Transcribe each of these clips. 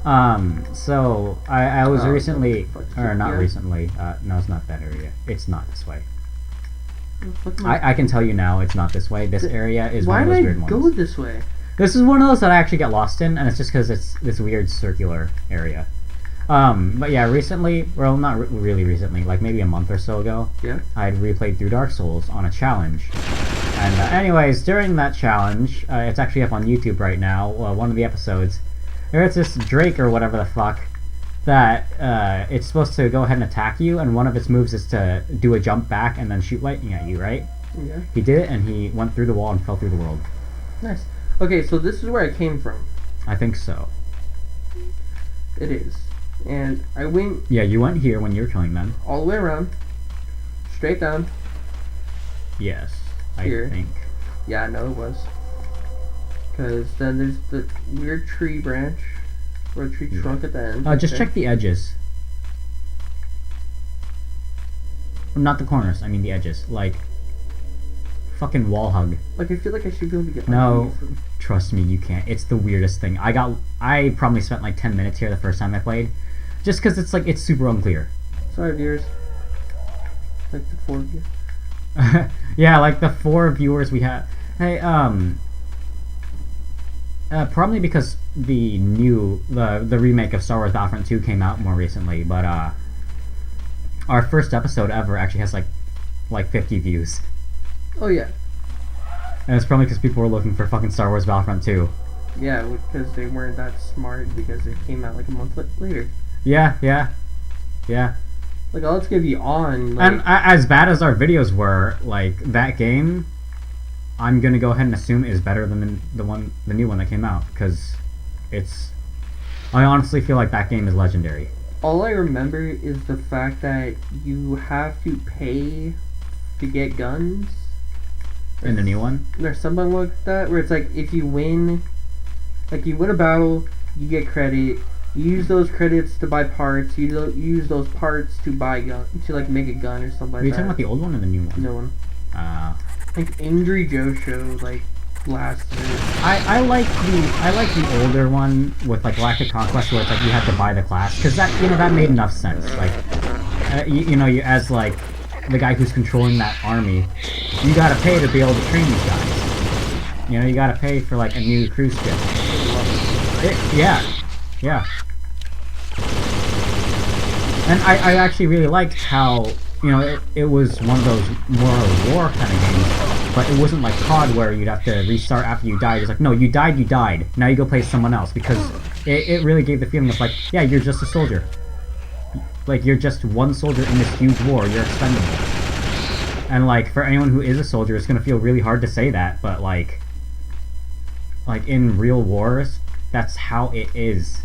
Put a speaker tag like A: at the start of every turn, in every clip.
A: So I was recently, or not
B: yeah.
A: recently. No, it's not that area. It's not this way.
B: What am I-
A: I can tell you now, it's not this way. This area is
B: Why
A: one of those
B: did I
A: weird
B: go
A: ones.
B: this way?
A: This is one of those that I actually get lost in, and it's just because it's this weird circular area. But yeah, recently, well, not really recently, like maybe a month or so ago,
B: Yeah.
A: I had replayed through Dark Souls on a challenge. And anyways, during that challenge, it's actually up on YouTube right now, one of the episodes, there's this Drake or whatever the fuck, that it's supposed to go ahead and attack you, and one of its moves is to do a jump back and then shoot lightning at you, right?
B: Yeah.
A: He did it, and he went through the wall and fell through the world.
B: Nice. Okay, so this is where I came from.
A: I think so.
B: It is. And I went
A: Yeah, you went here when you were killing them.
B: all the way around, straight down.
A: Yes,
B: Here.
A: I think.
B: Yeah, I know it was. Because then there's the weird tree branch, or tree
A: Yeah.
B: trunk at the end.
A: Just
B: Okay.
A: check the edges. Not the corners, I mean the edges. Like, fucking wall hug.
B: Like, I feel like I should be able to get
A: No,
B: underneath them.
A: trust me, you can't. It's the weirdest thing. I probably spent like 10 minutes here the first time I played. Just because it's like, it's super unclear.
B: Sorry, viewers. Like the 4 of you.
A: Yeah, like the 4 viewers we have. Hey, probably because the remake of Star Wars Battlefront 2 came out more recently, but our first episode ever actually has like 50 views.
B: Oh, yeah.
A: And it's probably because people were looking for fucking Star Wars Battlefront 2.
B: Yeah, because they weren't that smart because it came out like a month later.
A: Yeah.
B: Like, let's give you on. Like,
A: And as bad as our videos were, like, that game, I'm gonna go ahead and assume is better than the new one that came out, because I honestly feel like that game is legendary.
B: all I remember is the fact that you have to pay to get guns.
A: In the new one?
B: There's something like that where it's like if you win, like you win a battle, you get credit. You use those credits to buy parts. You use those parts to buy gun to like make a gun or something like
A: Are you
B: that.
A: talking about the old one or the new one?
B: No one.
A: Uh,
B: Like Angry Joe show like last year.
A: I like the older one with like Galactic Conquest, where it's like you have to buy the class, because that made enough sense. Like, you as like the guy who's controlling that army, you gotta pay to be able to train these guys. You gotta pay for like a new cruise ship. Yeah. And I actually really liked how, it was one of those more war kind of games, but it wasn't like COD where you'd have to restart after you died. It's like, no, you died. Now you go play someone else, because it really gave the feeling of like, yeah, you're just a soldier. Like, you're just one soldier in this huge war, you're expendable. And like, for anyone who is a soldier, it's gonna feel really hard to say that, but like in real wars, that's how it is.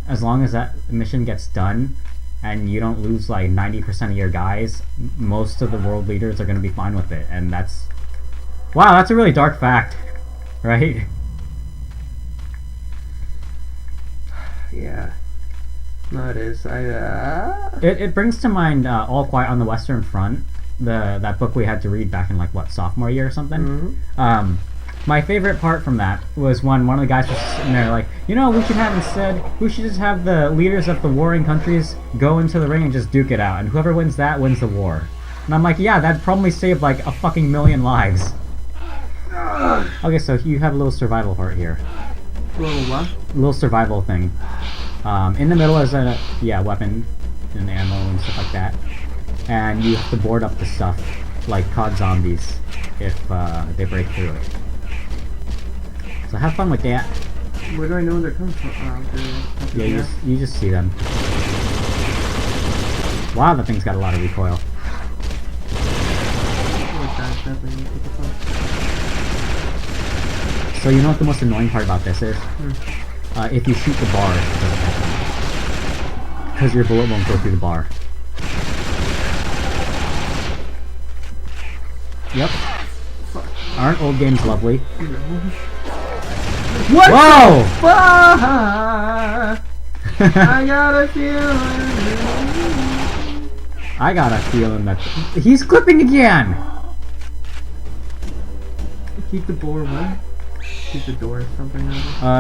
A: As long as that mission gets done and you don't lose like 90% of your guys, most of the world leaders are going to be fine with it. And that's a really dark fact, right?
B: Yeah. No, it is.
A: It brings to mind All Quiet on the Western Front, that book we had to read back in like sophomore year or something.
B: Mhm.
A: My favorite part from that was when one of the guys was sitting there like, we should just have the leaders of the warring countries go into the ring and just duke it out, and whoever wins that wins the war. And I'm like, yeah, that'd probably save like a fucking million lives. Okay, so you have a little survival part here.
B: Little what?
A: A little survival thing. In the middle is a weapon and ammo and stuff like that. And you have to board up the stuff like COD zombies if they break through it. So have fun with that.
B: Where do I know they're coming from?
A: Yeah, you just see them. Wow, that thing's got a lot of recoil. So you know what the most annoying part about this is? If you shoot the bar, it doesn't happen. Because your bullet won't go through the bar. Yep. Aren't old games lovely?
B: What?
A: Whoa!
B: I got a feeling.
A: I got a feeling that he's clipping again.
B: Keep the boar what? Keep the door or something.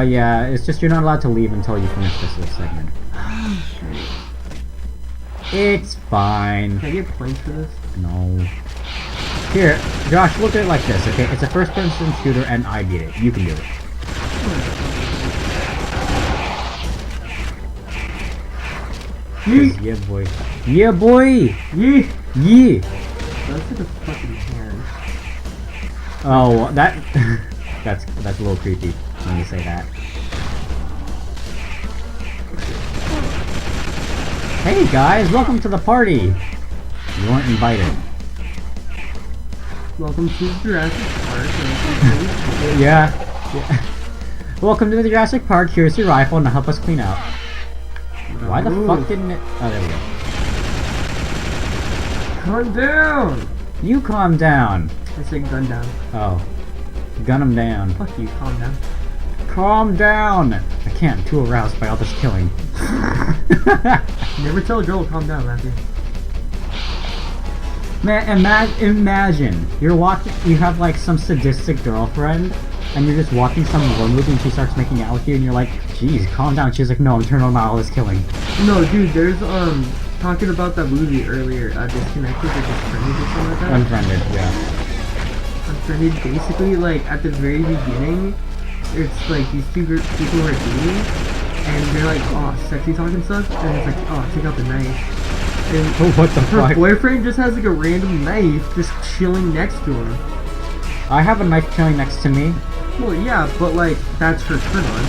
A: Yeah, it's just you're not allowed to leave until you finish this little segment. It's fine.
B: Can I get points for this?
A: No. Here, Josh, look at it like this, okay? It's a first-person shooter and I beat it. You can do it.
B: Yeet!
A: Yeah, boy. Yeah, boy!
B: Yeet!
A: Yeah!
B: That's like a fucking hand.
A: Oh, that... that's a little creepy when you say that. Hey guys, welcome to the party! You weren't invited.
B: Welcome to Jurassic Park.
A: Yeah. Welcome to the Jurassic Park. Here's your rifle and help us clean out. Why the fuck didn't it... Oh, there we go.
B: Calm down!
A: You calm down.
B: I said gun down.
A: Oh. Gun him down.
B: Fuck you, calm down.
A: Calm down! I can't, I'm too aroused by all this killing.
B: Never tell a girl to calm down, Matthew.
A: Man, imagine you're walking, you have like some sadistic girlfriend, and you're just watching some war movie and she starts making out with you and you're like, geez, calm down. She's like, no, I'm turning on all this killing.
B: No, dude, there's, talking about that movie earlier, Disconnected or Disfriended or something like that.
A: Unfriended, yeah.
B: Unfriended, basically, like, at the very beginning, it's like these two people are dating, and they're like, oh, sexy talk and stuff, and it's like, oh, take out the knife. And
A: What the
B: her
A: fuck?
B: boyfriend just has like a random knife just chilling next to her.
A: I have a knife chilling next to me.
B: Well, yeah, but like, that's her turn on.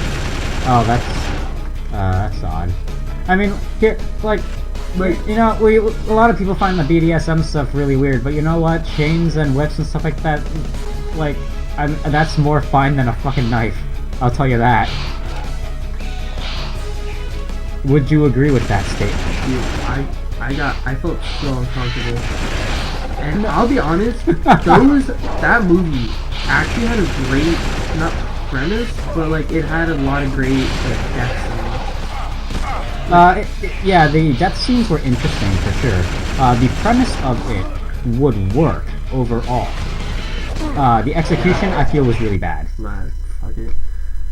A: Oh, that's odd. I mean, here, like, you know, a lot of people find the BDSM stuff really weird, but you know what? Chains and whips and stuff like that, like, that's more fine than a fucking knife. I'll tell you that. Would you agree with that statement?
B: Dude, I felt so uncomfortable. And I'll be honest, that movie actually had a great, not premise, but like, it had a lot of great, like, death scenes.
A: Yeah, the death scenes were interesting for sure. The premise of it would work overall. The execution, I feel, was really bad.
B: Nah, fuck it.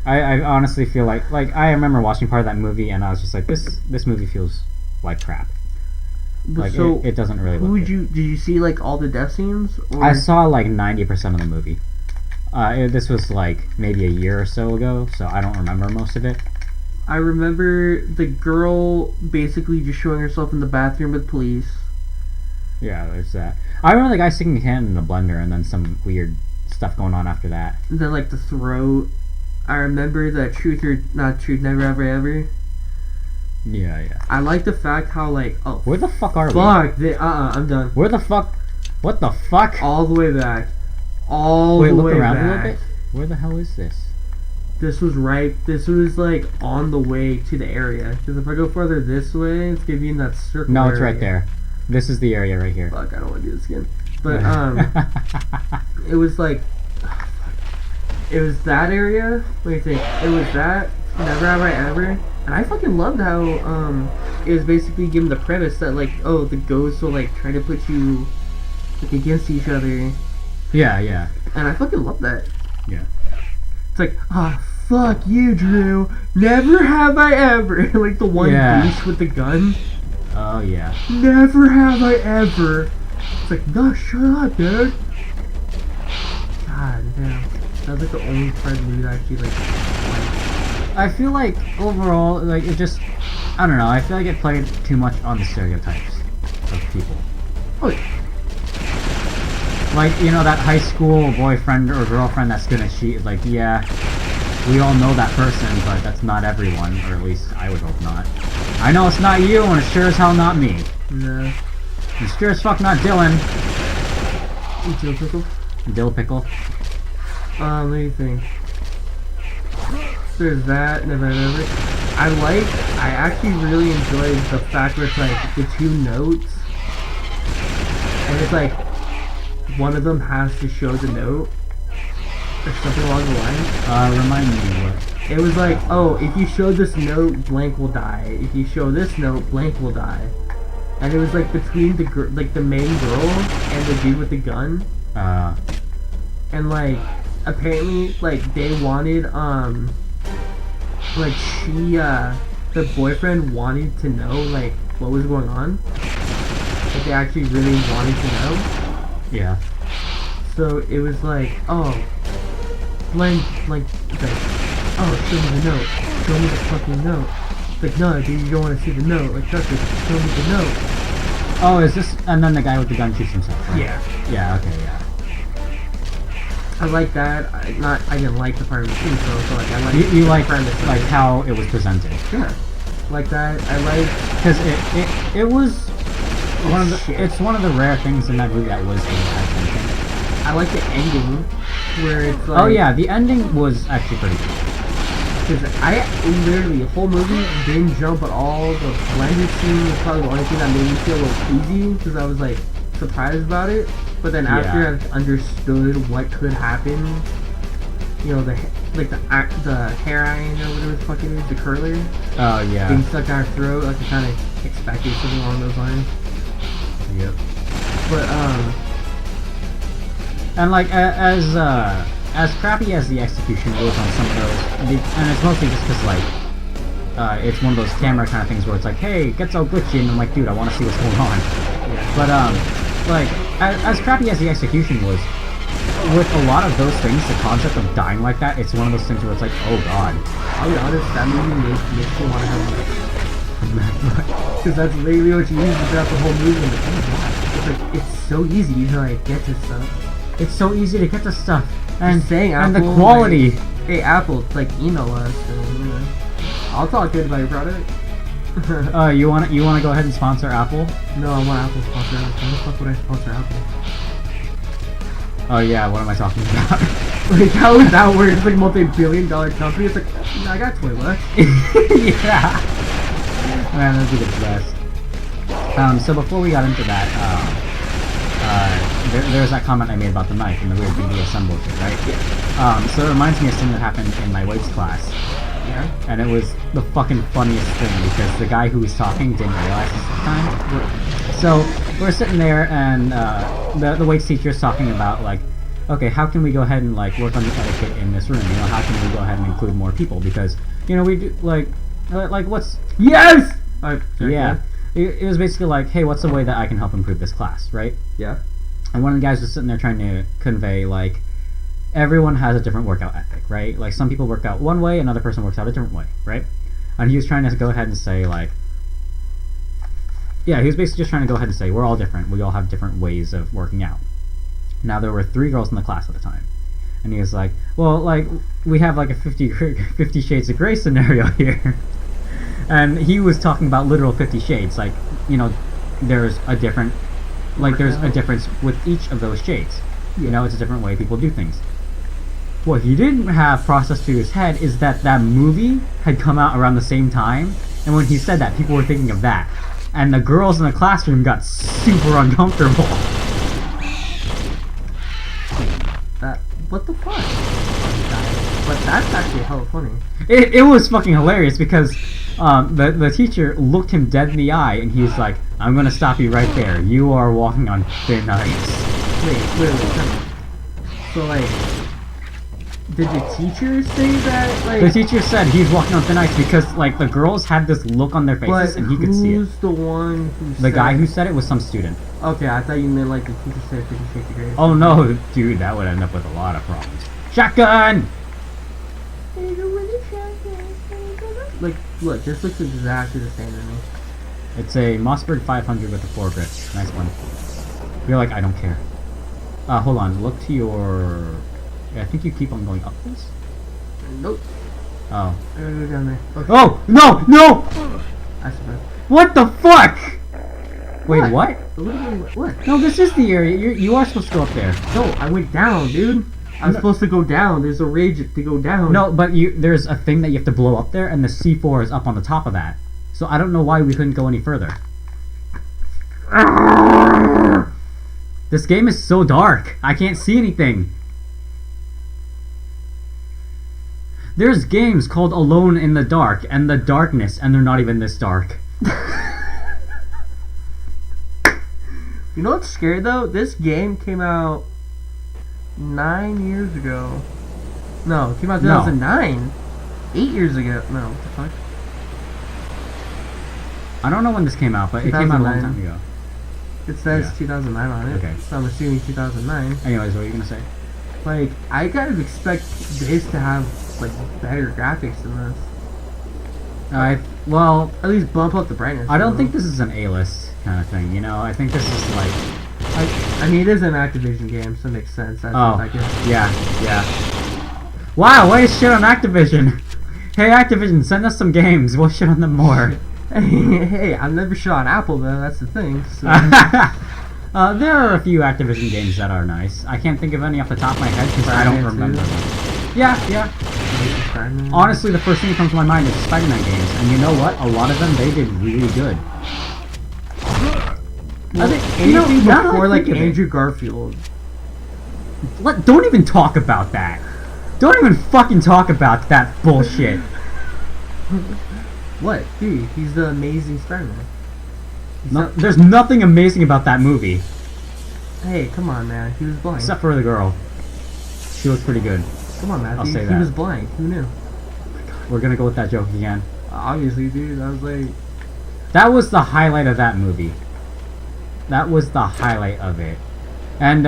A: I honestly feel like I remember watching part of that movie and I was just like, this movie feels like crap. Like,
B: so,
A: it doesn't really look good.
B: did you see like all the death scenes? Or?
A: I saw like 90% of the movie. This was like maybe a year or so ago, so I don't remember most of it.
B: I remember the girl basically just showing herself in the bathroom with police.
A: Yeah, there's that. I remember the guy sticking his hand in a blender and then some weird stuff going on after that.
B: And then like the throat. I remember the truth or not truth, never ever ever.
A: Yeah.
B: I like the fact how like, oh,
A: Where the fuck are we?
B: fuck, I'm done.
A: Where the fuck? What the fuck?
B: All the way back. All
A: Wait,
B: the
A: look
B: way
A: around
B: back.
A: a little bit. Where the hell is this?
B: This was like on the way to the area. Because if I go further this way, it's gonna be in that circle.
A: No, it's
B: area.
A: right there. This is the area right here.
B: Fuck, I don't want to do this again. But it was like, it was that area. What do you think? It was that. Never have I ever. And I fucking loved how it was basically given the premise that like, oh, the ghosts will like try to put you like against each other.
A: Yeah.
B: And I fucking love that.
A: Yeah.
B: It's like, fuck you, Drew. Never have I ever. Like the one beast with the gun.
A: Oh yeah.
B: Never have I ever. It's like, no, shut up, dude. God damn. That was like the only part of the movie that actually like.
A: I feel like overall, like it just, I don't know. I feel like it played too much on the stereotypes of people.
B: Oh yeah.
A: Like, you know, that high school boyfriend or girlfriend that's gonna cheat. Like, yeah, we all know that person, but that's not everyone, or at least I would hope not. I know it's not you, and it's sure as hell not me.
B: No.
A: It's sure as fuck not Dylan.
B: Dill pickle.
A: Dill pickle.
B: Let me think. There's that, never. I actually really enjoyed the fact where it's like the two notes, and it's like one of them has to show the note or something along the line.
A: Remind me what.
B: It was like, oh, if you show this note, blank will die. If you show this note, blank will die. And it was like between the main girl and the dude with the gun. And like, apparently, like, they wanted, like, the boyfriend wanted to know, like, what was going on. Like, they actually really wanted to know.
A: Yeah.
B: So it was like, oh, blank, like, it's like, oh, show me the note. Show me the fucking note. It's like, no, dude, you don't want to see the note. Like, trust me, show me the note.
A: Oh, is this... And then the guy with the gun shoots himself, right?
B: Yeah.
A: Yeah, okay, yeah.
B: I like that. I didn't like the part of the intro, so like, I like
A: You
B: the
A: like
B: premise of it.
A: how it was presented.
B: Yeah. Like that. I like...
A: Because it was one of the...
B: Shit.
A: It's one of the rare things in that movie that was able to have tension.
B: I like the ending, where it's like...
A: Oh yeah, the ending was actually pretty good.
B: Because I literally, the whole movie didn't jump at all. The blended scene was probably the only thing that made me feel a little queasy, because I was like surprised about it. But then after
A: Yeah.
B: I understood what could happen, you know, the hair iron or whatever the fuck it is, the curler,
A: Oh
B: being
A: yeah.
B: stuck down our throat, like I kind of expected something along those lines.
A: Yep.
B: But
A: And like as crappy as the execution was on some of those, and it's mostly just because like it's one of those camera kind of things where it's like, hey, it gets all glitchy, and I'm like, dude, I want to see what's going on.
B: yeah,
A: But like as crappy as the execution was, with a lot of those things, the concept of dying like that, it's one of those things where it's like, oh god.
B: I'll be honest, that movie makes me want to have because that's literally what you use throughout the whole movie. Like, oh my god, it's like it's so easy to like get to stuff.
A: It's so easy to get to stuff, and
B: Just saying,
A: and
B: Apple,
A: the quality.
B: like, hey Apple, like email us. And, you know, I'll talk good about your product.
A: You want to go ahead and sponsor Apple?
B: No, I want Apple to sponsor us. Why the fuck would I sponsor Apple?
A: Oh yeah, what am I talking about?
B: Like, how is that work? It's like multi-billion-dollar company. It's like, I got $20.
A: Yeah. Man, those are the best. So before we got into that, there's that comment I made about the knife and the weird BDSM bullshit, right?
B: Yeah.
A: So it reminds me of something that happened in my weights class.
B: Yeah.
A: And it was the fucking funniest thing because the guy who was talking didn't realize this at the time. So we're sitting there and the weights teacher's talking about like, okay, how can we go ahead and like work on the etiquette in this room? You know, how can we go ahead and include more people? Because you know we do like what's
B: Yes.
A: yeah. It was basically like, hey, what's the way that I can help improve this class, right?
B: Yeah.
A: And one of the guys was sitting there trying to convey like, everyone has a different workout ethic, right? Like some people work out one way, another person works out a different way, right? And he was trying to go ahead and say like, yeah, he was basically just trying to go ahead and say we're all different. We all have different ways of working out. Now there were 3 girls in the class at the time, and he was like, well, like we have like a 50 Shades of Grey scenario here, and he was talking about literal 50 shades. Like, you know, there's a different, like there's a difference with each of those shades. You know, it's a different way people do things. What he didn't have processed through his head is that that movie had come out around the same time, and when he said that, people were thinking of that. And the girls in the classroom got super uncomfortable.
B: What the fuck? But that's actually hella funny.
A: It was fucking hilarious because the teacher looked him dead in the eye, and he's like, I'm gonna stop you right there. You are walking on thin ice.
B: Wait. So like, did the teacher say that? Like,
A: The teacher said he's walking on thin ice because like the girls had this look on their faces,
B: but
A: and he could see it.
B: who's the one who?
A: The guy who said it was some student.
B: Okay, I thought you meant like the teacher said 50 Shades of Grey.
A: Oh no, dude, that would end up with a lot of problems. Shotgun!
B: Like, look, this looks exactly the same to me.
A: It's a Mossberg 500 with a 4 grip. Nice one. You're like, I don't care. Hold on, look to your... I think you keep on going up this?
B: Nope.
A: Oh.
B: I gotta go down there. Okay.
A: Oh! No! No!
B: I suppose.
A: What the fuck? Wait, what?
B: What?
A: No, this is the area. You are supposed to go up there.
B: No, I went down, dude. I'm supposed to go down. There's a rage to go down.
A: No, but there's a thing that you have to blow up there, and the C4 is up on the top of that. So I don't know why we couldn't go any further. This game is so dark. I can't see anything. There's games called Alone in the Dark and The Darkness, and they're not even this dark.
B: You know what's scary though? This game came out 9 years ago. No, it came out 2009. 8 years ago. No, what the fuck?
A: I don't know when this came out, but it came out a long
B: 2009.
A: time ago.
B: It says
A: Yeah.
B: 2009 on it.
A: Okay.
B: So I'm assuming 2009.
A: Anyways, what are you gonna say?
B: Like, I kind of expect this to have, like, better graphics than this.
A: Well,
B: At least bump up the brightness.
A: I
B: a
A: don't
B: little.
A: think this is an A-list kind of thing, you know? I think this is like...
B: I mean, it is an Activision game, so it makes sense. That's
A: Oh,
B: what I guess.
A: yeah. Wow, way to shit on Activision! Hey Activision, send us some games, we'll shit on them more.
B: Hey, I've never shot Apple, though. That's the thing. So.
A: There are a few Activision games that are nice. I can't think of any off the top of my head because I don't
B: Spider-Man
A: remember
B: 2.
A: them. Yeah.
B: Spider-Man.
A: Honestly, the first thing that comes to my mind is Spider-Man games, and you know what? A lot of them, they did really good.
B: Well,
A: you know,
B: anything
A: now that I
B: before, like,
A: think of it-
B: Andrew Garfield.
A: Don't even talk about that. Don't even fucking talk about that bullshit.
B: What? Dude, he's the amazing Spider-Man. He's
A: No,
B: not-
A: there's nothing amazing about that movie,
B: Hey, come on, man. He was blind.
A: except for the girl. She looks pretty good.
B: Come on, Matthew.
A: I'll say
B: He
A: that.
B: was blind. Who knew?
A: We're gonna go with that joke again.
B: Obviously, dude. I was like...
A: That was the highlight of that movie. That was the highlight of it. And,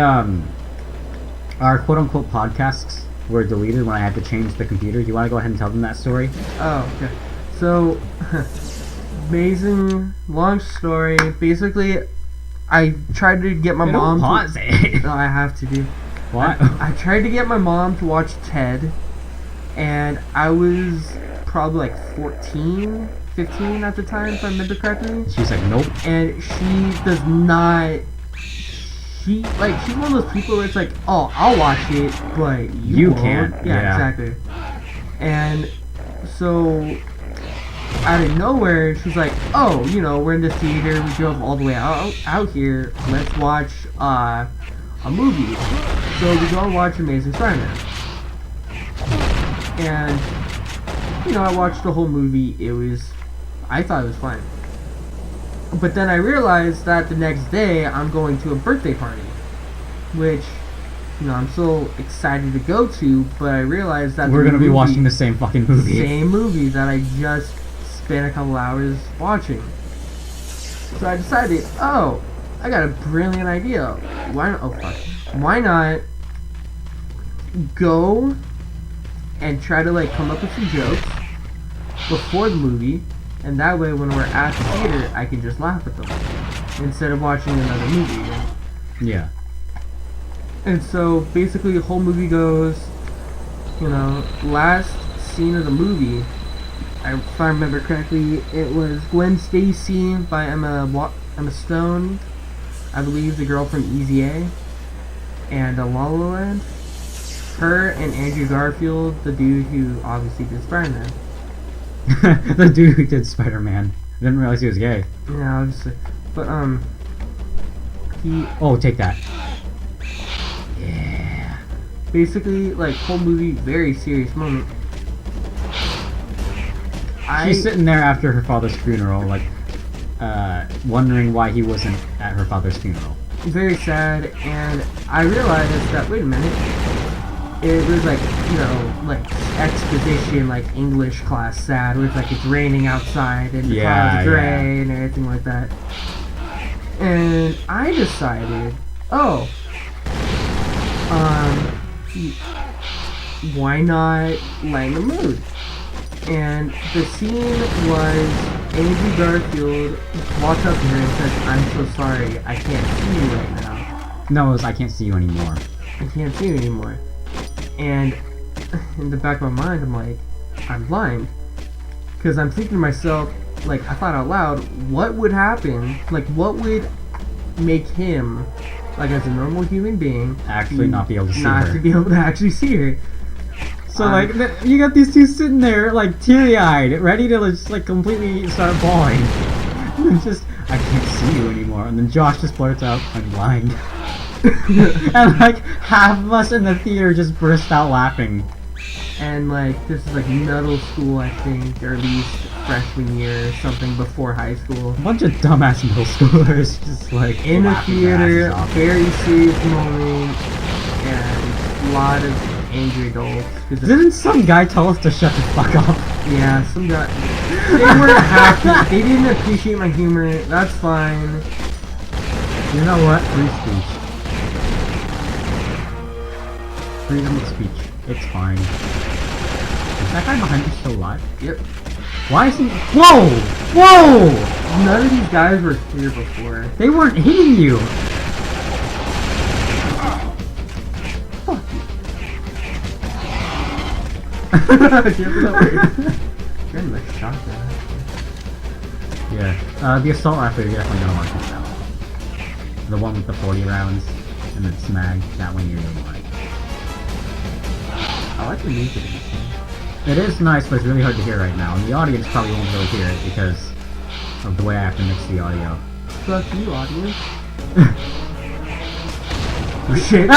A: our quote-unquote podcasts were deleted when I had to change the computer. Do you want to go ahead and tell them that story?
B: Oh, okay. So, amazing, long story. Basically, I tried to get my
A: Hey,
B: mom
A: don't pause it.
B: No, I have to do.
A: What?
B: I tried to get my mom to watch Ted, and I was probably like 14, 15 at the time, if I remember correctly.
A: She's like, nope.
B: And she does not. She's one of those people where it's like, oh, I'll watch it, but you won't.
A: can't, yeah.
B: Exactly. And so, out of nowhere, she's like, oh, you know, we're in the theater, we drove all the way out here, let's watch a movie. So we go and watch Amazing Spider-Man. And, you know, I watched the whole movie. I thought it was fine. But then I realized that the next day I'm going to a birthday party, which, you know, I'm so excited to go to, but I realized that
A: We're gonna be watching the same fucking movie.
B: same movie that I just spent a couple hours watching. So I decided, oh, I got a brilliant idea. Why not go and try to like come up with some jokes before the movie, and that way when we're at the theater, I can just laugh at them instead of watching another movie.
A: Yeah.
B: And so basically the whole movie goes, you know, last scene of the movie, if I remember correctly, it was Gwen Stacy by Emma Stone, I believe the girl from Easy A, and La La Land. Her and Andrew Garfield, the dude who obviously did Spider-Man.
A: The dude who did Spider-Man. Didn't realize he was gay.
B: Yeah, obviously. But, he
A: Oh, take that. Yeah.
B: basically, like, whole movie, very serious moment.
A: She's sitting there after her father's funeral, like, wondering why he wasn't at her father's funeral.
B: Very sad, and I realized that, wait a minute, it was like, you know, like exposition, like English class sad, where it's like it's raining outside and the clouds are gray and everything like that. And I decided, oh, why not lighten the mood? And the scene was Andrew Garfield walks up to her and says, I'm so sorry, I can't see you right now.
A: No, it was I can't see you anymore.
B: I can't see you anymore. And in the back of my mind, I'm like, I'm blind. Because I'm thinking to myself, like, I thought out loud, what would happen? Like, what would make him, like, as a normal human being,
A: Actually not be able to see
B: not
A: her.
B: to be able to actually see her?
A: So, like, you got these two sitting there, like, teary-eyed, ready to just, like, completely start bawling. And then just, I can't see you anymore. And then Josh just blurts out, I'm blind. And, like, half of us in the theater just burst out laughing.
B: And, like, this is, like, middle school, I think, or at least freshman year or something before high school.
A: A bunch of dumbass middle schoolers just, like,
B: In the
A: laughing their
B: theater,
A: asses off.
B: very serious moment, and lot of angry adults.
A: Didn't some guy tell us to shut the fuck up?
B: Yeah, some guy. They weren't happy. They didn't appreciate my humor. That's fine.
A: You know what? Free speech. Freedom of speech. It's fine. Is that guy behind you still alive?
B: Yep.
A: Why is he? Whoa! Whoa!
B: None of these guys were here before.
A: They weren't hitting you.
B: Fuck you. You're in the shotgun.
A: Yeah. The assault rifle you're definitely gonna want this out. The one with the 40 rounds and the smag. That one you're gonna want.
B: I like the music in this game.
A: It is nice, but it's really hard to hear right now, and the audience probably won't really hear it because of the way I have to mix the audio.
B: Fuck you, audience.
A: Oh shit!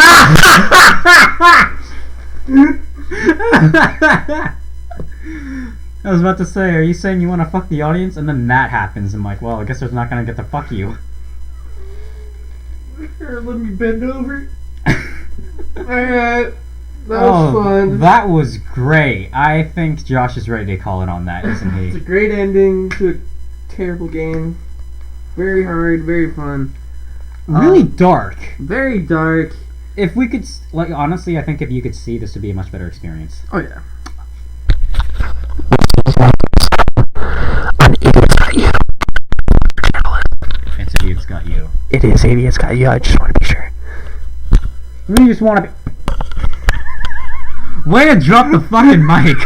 A: I was about to say, are you saying you want to fuck the audience? And then that happens, I'm like, well, I guess there's not gonna get to fuck you.
B: Here, let me bend over. Alright. That was fun.
A: That was great. I think Josh is ready to call it on that, isn't he?
B: It's a great ending to a terrible game. Very hard, very fun.
A: Really dark.
B: Very dark.
A: If we could, like, honestly, I think if you could see, this would be a much better experience.
B: Oh yeah.
A: It's Idiot's Got You.
B: It is Idiot's Got You. I just want to be sure.
A: We just want to be... Way to drop the fucking mic!